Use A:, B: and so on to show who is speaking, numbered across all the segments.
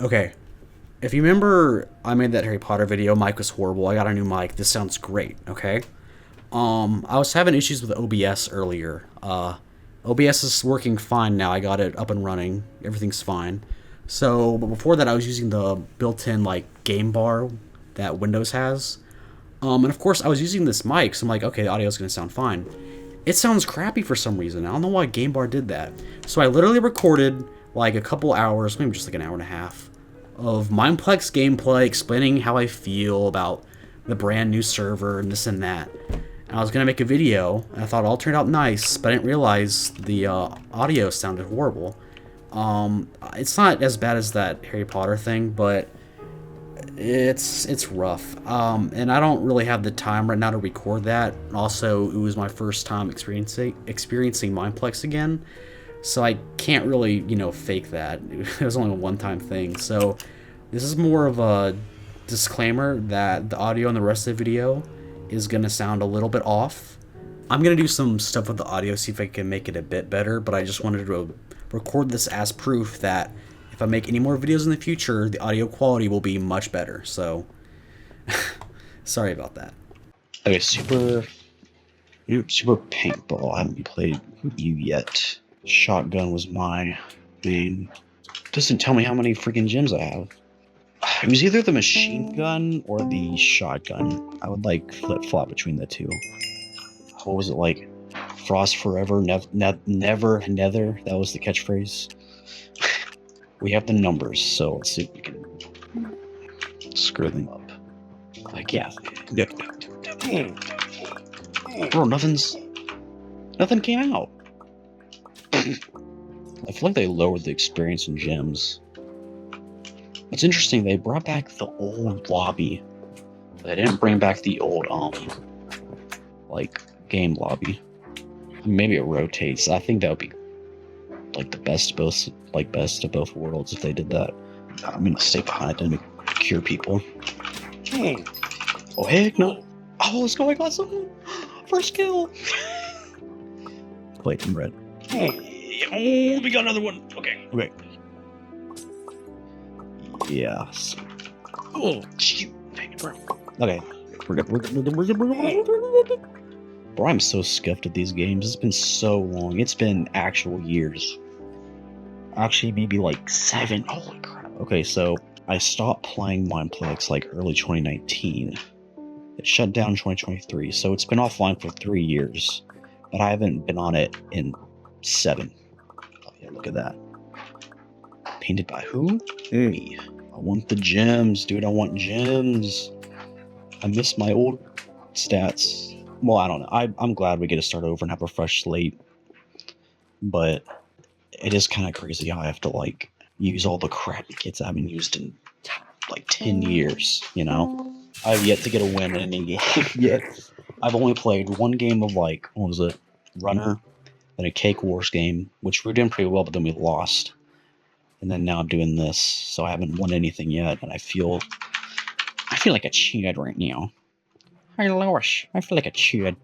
A: Okay, if you remember, I made that Harry Potter video. Mic was horrible. I got a new mic. This sounds great. Okay. I was having issues with OBS earlier. OBS is working fine now. I got it up and running. Everything's fine. So, but before that, I was using the built-in like game bar that Windows has. And of course, I was using this mic, so I'm like, okay, the audio's gonna sound fine. It sounds crappy for some reason. I don't know why Game Bar did that. So I literally recorded like a couple hours, maybe just like an hour and a half, of Mineplex gameplay explaining how I feel about the brand new server and this and that. And I was gonna make a video, and I thought it all turned out nice, but I didn't realize the audio sounded horrible. It's not as bad as that Harry Potter thing, but it's rough. And I don't really have the time right now to record that. Also, it was my first time experiencing Mineplex again, so I can't really, fake that. It was only a one-time thing. So this is more of a disclaimer that the audio in the rest of the video is gonna sound a little bit off. I'm gonna do some stuff with the audio, see if I can make it a bit better, but I just wanted to record this as proof that if I make any more videos in the future, the audio quality will be much better. So, sorry about that.
B: Okay, Super Paintball. I haven't played you yet. Shotgun was my main. Doesn't tell me how many freaking gems I have. It was either the machine gun or the shotgun. I would like flip-flop between the two. What was it like? Frost forever, never, nether. That was the catchphrase. We have the numbers, so let's see if we can screw them up. Like, yeah. Bro, nothing came out. I feel like they lowered the experience in gems. It's interesting, they brought back the old lobby. They didn't bring back the old, game lobby. Maybe it rotates. I think that would be like the best of both worlds if they did that. I'm gonna stay behind and cure people. Oh heck no! Oh, let's go! I got something. First kill. Plate and red. Oh, we got another one. Okay. Yes. Oh shoot! Dang it, bro. Okay. We're good. Bro, I'm so scuffed at these games. It's been so long. It's been actual years. Actually, maybe like 7. Holy crap. Okay, so I stopped playing Mineplex like early 2019. It shut down in 2023, so it's been offline for 3 years. But I haven't been on it in 7. Oh yeah, look at that. Painted by who? Me. I want the gems, dude. I want gems. I miss my old stats. Well, I don't know. I'm glad we get to start over and have a fresh slate. But it is kind of crazy how I have to, like, use all the crappy kits I haven't used in, like, 10 years, I've yet to get a win in any game yet. I've only played one game of, like, what was it? Runner. Then a Cake Wars game, which we were doing pretty well, but then we lost. And then now I'm doing this, so I haven't won anything yet, and I feel like a cheat right now. Hey, Lois, I feel like a cheat.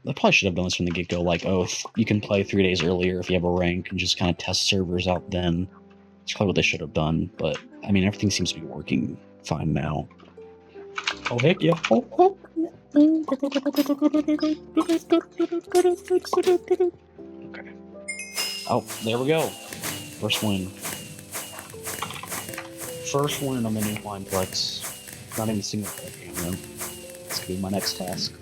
B: I probably should have done this from the get-go, like, oh, if you can play 3 days earlier if you have a rank, and just kind of test servers out then. That's probably what they should have done, but, I mean, everything seems to be working fine now. Oh, heck yeah. Oh. Okay. Oh, there we go. First win. First win on the new Mineplex. Not even a single game, though. This could be my next task.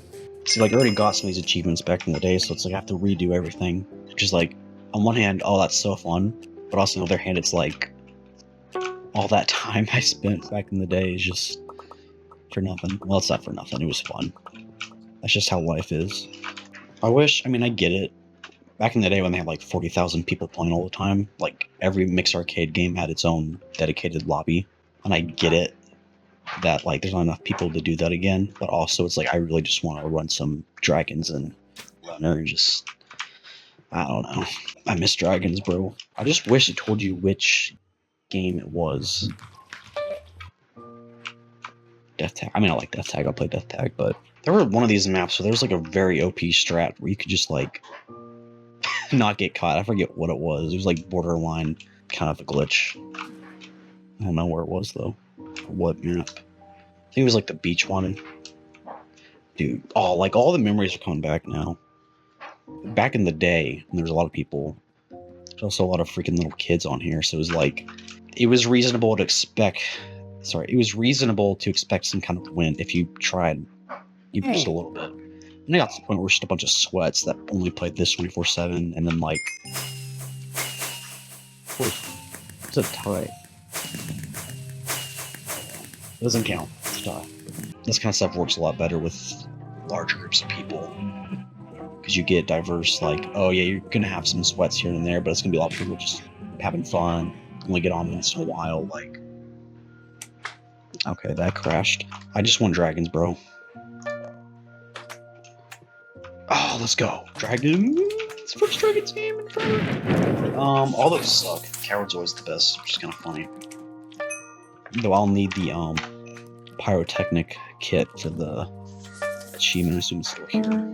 B: See, like, I already got some of these achievements back in the day, so it's like I have to redo everything. Which is like, on one hand, oh, that's so fun. But also, on the other hand, it's like, all that time I spent back in the day is just for nothing. Well, it's not for nothing. It was fun. That's just how life is. I get it. Back in the day when they had like 40,000 people playing all the time, like every mixed arcade game had its own dedicated lobby. And I get it that like there's not enough people to do that again. But also it's like I really just want to run some dragons and runner and just, I don't know. I miss dragons, bro. I just wish it told you which game it was. Death Tag. I mean, I like Death Tag. I'll play Death Tag, but there were one of these maps, so there was like a very OP strat where you could just like not get caught. I forget what it was. It was like borderline kind of a glitch. I don't know where it was though. What map? I think it was like the beach one. Dude, oh, like all the memories are coming back now. Back in the day, when there was a lot of people, there's also a lot of freaking little kids on here, so it was like, it was reasonable to expect. Sorry, it was reasonable to expect some kind of win if you tried even just a little bit. And I got to the point where we're just a bunch of sweats that only played this 24/7, and then like, it's a tie. Doesn't count. It's a tie. This kind of stuff works a lot better with larger groups of people. Because you get diverse, like, oh yeah, you're gonna have some sweats here and there, but it's gonna be a lot of people just having fun, only get on once in a while, like. Okay, that crashed. I just want dragons, bro. Oh, let's go. Dragons! First dragons game in forever. All those suck. Coward's always the best, which is kind of funny. Though I'll need the, pyrotechnic kit for the achievement. I assume it's still here.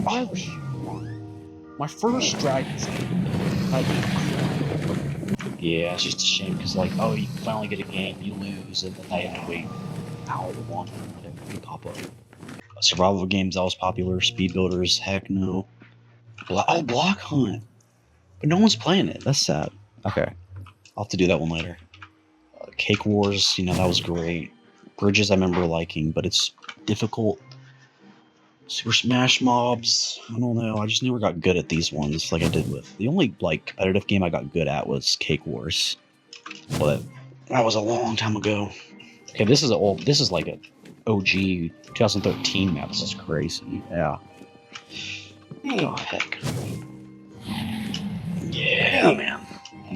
B: Oh, my first Dragon's game. Yeah, it's just a shame because, like, oh, you finally get a game, you lose, and then I have to wait an hour to one to pop up. Survival games, that was popular. Speed builders, heck no. Oh, Block Hunt. But no one's playing it. That's sad. Okay. I'll have to do that one later. Cake Wars, you know, that was great. Bridges I remember liking, but it's difficult. Super Smash Mobs, I don't know. I just never got good at these ones like I did with. The only, like, competitive game I got good at was Cake Wars. But that was a long time ago. Okay, this is like a OG 2013 map. This is crazy. Yeah. Oh, heck. Yeah, man.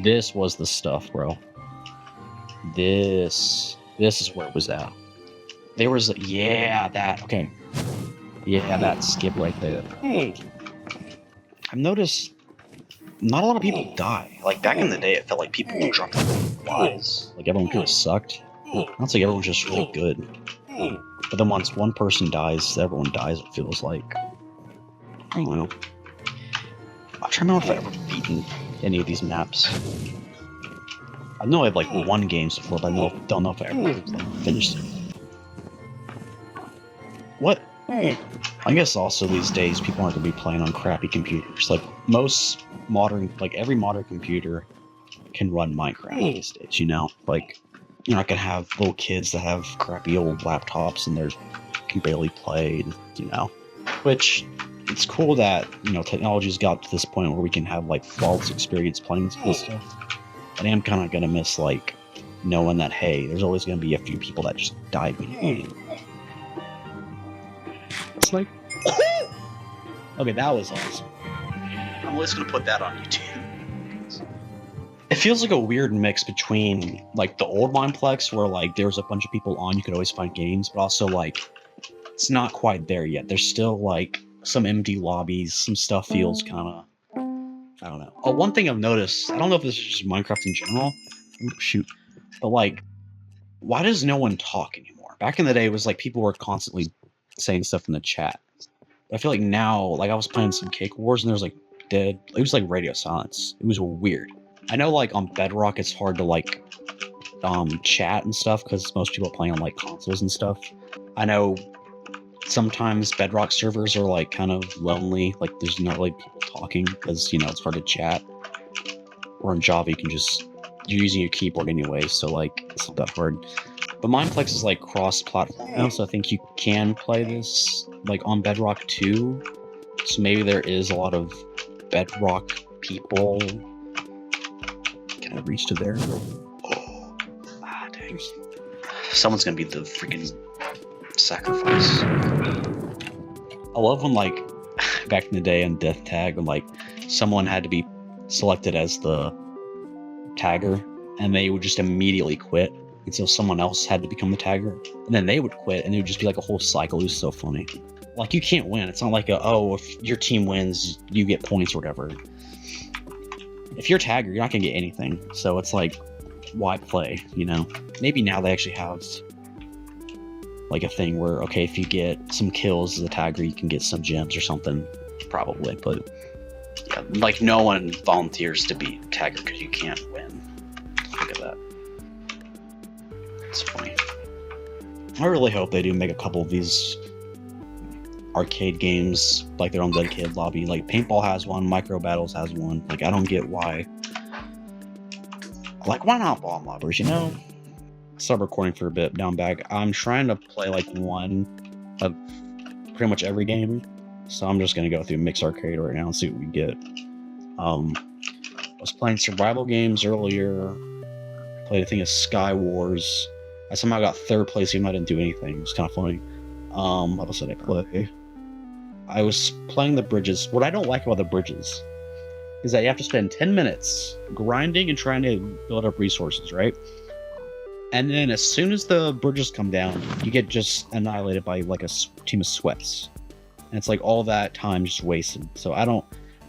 B: This was the stuff, bro. This is where it was at. There was, yeah, that, okay. Yeah, that skip right there. I've noticed not a lot of people die. Like, back in the day, it felt like people would drop lives. Like, everyone kind of sucked. Not like everyone's just really good. But then once one person dies, everyone dies, it feels like. I don't know. I'm trying to remember if I've ever beaten any of these maps. I know I've, like, won games before, but I don't know if I ever, like, finished it. What? I guess also these days people aren't going to be playing on crappy computers. Like, most modern, like, every modern computer can run Minecraft these days, you know? Like, you're not going to have little kids that have crappy old laptops and they can barely play, you know? Which, it's cool that, you know, technology's got to this point where we can have, like, flawless experience playing this cool stuff. But I am kind of going to miss, like, knowing that, hey, there's always going to be a few people that just die being It's like, okay, that was awesome. I'm always gonna put that on YouTube. It feels like a weird mix between, like, the old Mineplex where, like, there was a bunch of people on, you could always find games, but also, like, it's not quite there yet. There's still, like, some empty lobbies, some stuff feels kind of, I don't know. Oh, one thing I've noticed, I don't know if this is just Minecraft in general, shoot, but, like, why does no one talk anymore? Back in the day, it was like people were constantly saying stuff in the chat. I feel like now, like, I was playing some Cake Wars and there was, like, it was like radio silence. It was weird. I know, like, on Bedrock it's hard to, like, chat and stuff because most people are playing on, like, consoles and stuff. I know sometimes Bedrock servers are, like, kind of lonely, like, there's not really people talking because, you know, it's hard to chat. Or in Java you can just, you're using your keyboard anyway, so, like, it's not that hard. But Mineplex is, like, cross-platform now, so I think you can play this, like, on Bedrock too. So maybe there is a lot of Bedrock people. Can I reach to there? Oh, dang. Someone's gonna be the freaking sacrifice. I love when, like, back in the day on Death Tag, when, like, someone had to be selected as the tagger, and they would just immediately quit. And so someone else had to become the tagger, and then they would quit, and it would just be like a whole cycle. It was so funny. Like, you can't win. It's not like if your team wins, you get points or whatever. If you're a tagger, you're not gonna get anything. So it's like, why play, you know? Maybe now they actually have, like, a thing where, okay, if you get some kills as a tagger, you can get some gems or something, probably, but Yeah, like no one volunteers to be tagger because you can't win. Look at that. It's funny. I really hope they do make a couple of these arcade games like their own dedicated lobby. Like Paintball has one, Micro Battles has one. Like I don't get why. Like why not Ball Mobbers? You know. Stop recording for a bit. Down bag. I'm trying to play like one of pretty much every game, so I'm just gonna go through Mix Arcade right now and see what we get. I was playing survival games earlier. Played a thing of Sky Wars. I somehow got third place even though I didn't do anything. It was kind of funny. What else did I play? I was playing the bridges. What I don't like about the bridges is that you have to spend 10 minutes grinding and trying to build up resources, right? And then as soon as the bridges come down, you get just annihilated by like a team of sweats. And it's like all that time just wasted. So I don't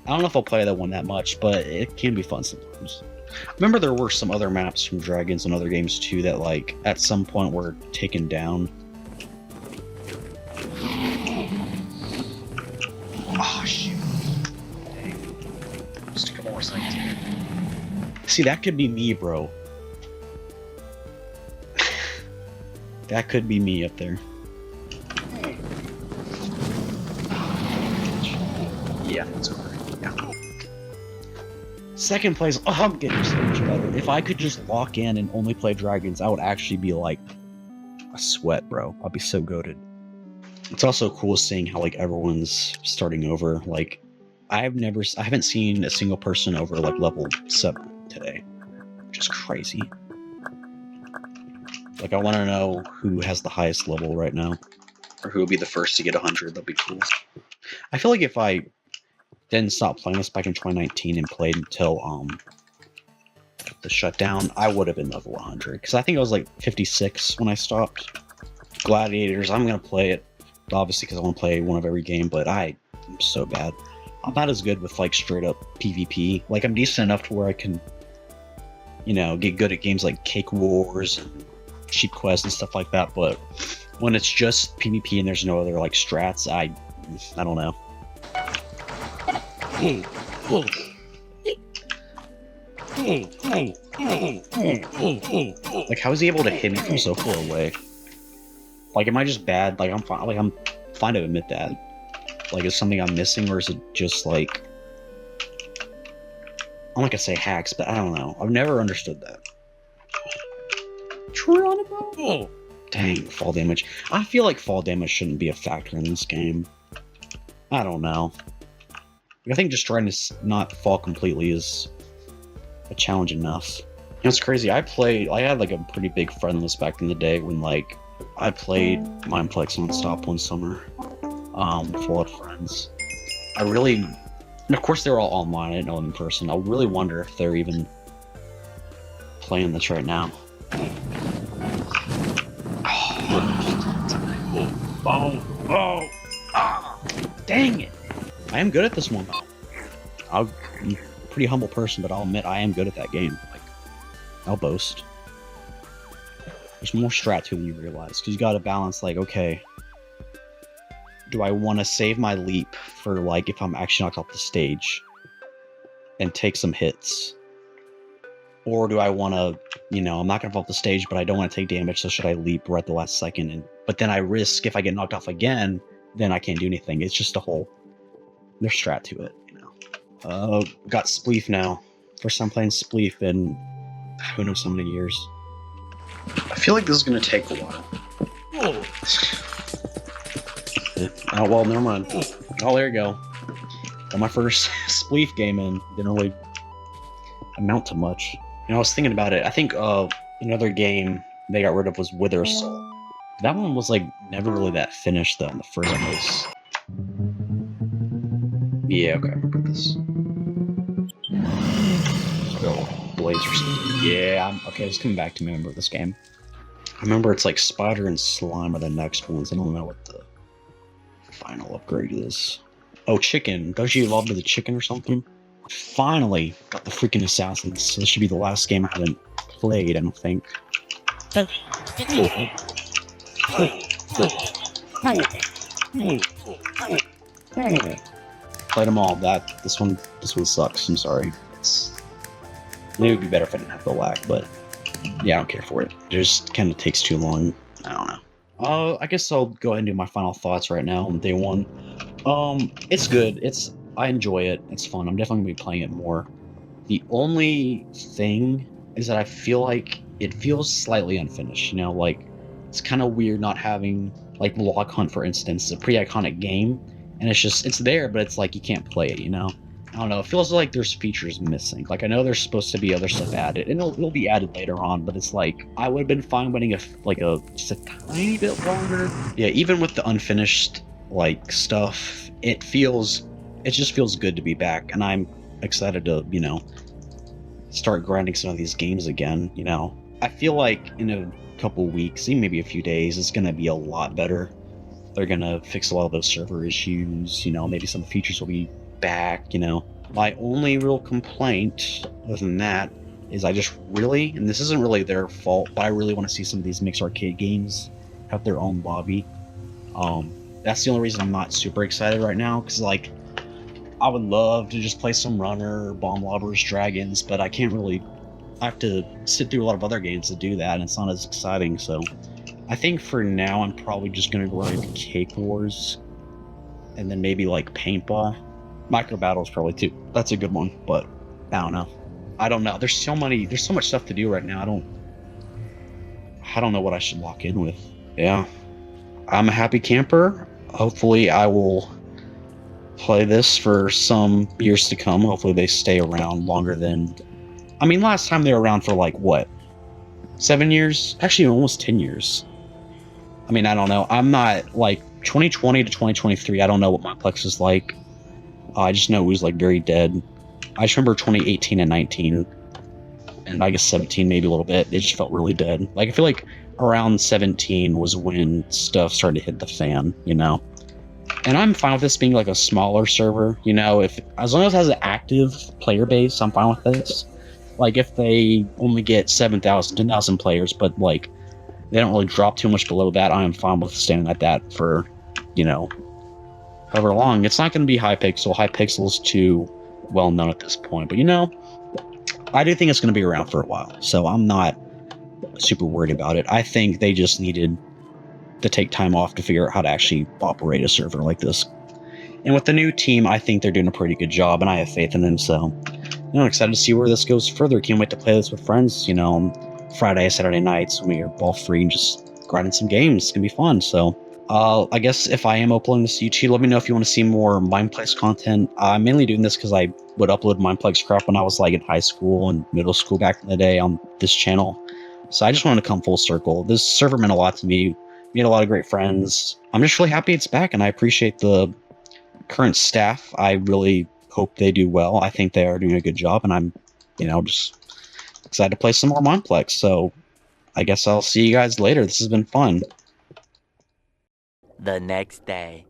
B: know if I'll play that one that much, but it can be fun sometimes. Remember there were some other maps from Dragons and other games too that like at some point were taken down. Oh shoot. Dang. Just a couple more seconds here. See, that could be me, bro. That could be me up there. Yeah, that's over. Yeah. Second place. Oh, I'm getting so much better. If I could just lock in and only play Dragons, I would actually be like a sweat, bro. I'd be so goated. It's also cool seeing how like everyone's starting over. Like, I haven't seen a single person over like level 7 today, which is crazy. Like, I want to know who has the highest level right now, or who will be the first to get 100. That'd be cool. I feel like if I didn't stop playing this back in 2019 and played until the shutdown, I would have been level 100. Because I think I was like 56 when I stopped. Gladiators, I'm gonna play it, obviously, because I want to play one of every game. But I'm so bad. I'm not as good with like straight up PvP. Like I'm decent enough to where I can, you know, get good at games like Cake Wars and Sheep Quest and stuff like that, but when it's just PvP and there's no other like strats, I don't know. Like how is he able to hit me from so far away? Like am I just bad? Like I'm fine to admit that. Like is something I'm missing, or is it just like I'm not gonna say hacks, but I don't know. I've never understood that. Oh, dang, fall damage. I feel like fall damage shouldn't be a factor in this game. I don't know. I think just trying to not fall completely is a challenge enough. You know, it's crazy. I had like a pretty big friend list back in the day when like I played Mineplex nonstop one summer. Full of friends. And of course they were all online. I didn't know them in person. I really wonder if they're even playing this right now. Dang it! I am good at this one though. I'm a pretty humble person, but I'll admit I am good at that game. Like, I'll boast. There's more strat to it than you realize, because you gotta balance like, okay, do I want to save my leap for like if I'm actually knocked off the stage and take some hits? Or do I want to, you know, I'm not going to fall off the stage, but I don't want to take damage, so should I leap right at the last second? But then I risk if I get knocked off again, then I can't do anything. It's just there's strat to it, you know. Got Spleef now. First time playing Spleef in who knows how many years. I feel like this is going to take a while. Oh, well, never mind. Oh, there you go. Got my first Spleef game in. Didn't really amount to much. You know, I was thinking about it. I think another game they got rid of was Wither Assault. That one was like never really that finished though in the first place. Yeah, okay, I remember this. Blaze or something. Yeah, okay, it's coming back to me. I remember this game. I remember it's like Spider and Slime are the next ones. I don't know what the final upgrade is. Oh, chicken. Don't you love the chicken or something? Finally got the freaking assassins. So this should be the last game I haven't played, I don't think. Played them all. This one sucks. I'm sorry. Maybe it would be better if I didn't have the lag, but yeah, I don't care for it. It just kind of takes too long. I don't know. I guess I'll go ahead and do my final thoughts right now on day one. It's good. I enjoy it. It's fun. I'm definitely gonna be playing it more. The only thing is that I feel like it feels slightly unfinished. Like it's kind of weird not having like Log Hunt, for instance, a pretty iconic game, and it's there, but it's like you can't play it. I don't know. It feels like there's features missing. Like I know there's supposed to be other stuff added, and it'll be added later on. But it's like I would have been fine waiting just a tiny bit longer. Yeah, even with the unfinished like stuff, it just feels good to be back, and I'm excited to start grinding some of these games again. I feel like in a couple weeks, even maybe a few days, it's gonna be a lot better. They're gonna fix a lot of those server issues. Maybe some features will be back. My only real complaint, other than that, is I just really, and this isn't really their fault, but I really want to see some of these mixed arcade games have their own lobby. That's the only reason I'm not super excited right now, because like I would love to just play some Runner, Bomb Lobbers, Dragons, but I can't really. I have to sit through a lot of other games to do that, and it's not as exciting. So I think for now I'm probably just gonna go into Cake Wars, and then maybe like Paintball. Micro Battles probably too. That's a good one, but I don't know. I don't know. There's so much stuff to do right now. I don't know what I should lock in with. Yeah. I'm a happy camper. Hopefully I will play this for some years to come. Hopefully they stay around longer than last time they were around for like what? 7 years? Actually almost 10 years. I don't know. I'm not like 2020 to 2023. I don't know what Mineplex is like. I just know it was like very dead. I just remember 2018 and 19, and I guess 17 maybe a little bit. It just felt really dead. Like I feel like around 17 was when stuff started to hit the fan, And I'm fine with this being like a smaller server, if as long as it has an active player base, I'm fine with this. Like if they only get 7,000, 10,000 players, but like they don't really drop too much below that, I am fine with staying at that for, however long. It's not going to be Hypixel. Hypixel's too well known at this point, but I do think it's going to be around for a while, so I'm not super worried about it. I think they just needed to take time off to figure out how to actually operate a server like this. And with the new team, I think they're doing a pretty good job, and I have faith in them, so I'm excited to see where this goes further. Can't wait to play this with friends, on Friday, Saturday nights when we are all free and just grinding some games. It's going to be fun, so I guess if I am uploading this to YouTube, let me know if you want to see more Mineplex content. I'm mainly doing this because I would upload Mineplex crap when I was like in high school and middle school back in the day on this channel. So I just wanted to come full circle. This server meant a lot to me. Made a lot of great friends. I'm just really happy it's back, and I appreciate the current staff. I really hope they do well. I think they are doing a good job, and I'm, just excited to play some more Mineplex. So I guess I'll see you guys later. This has been fun.
C: The next day.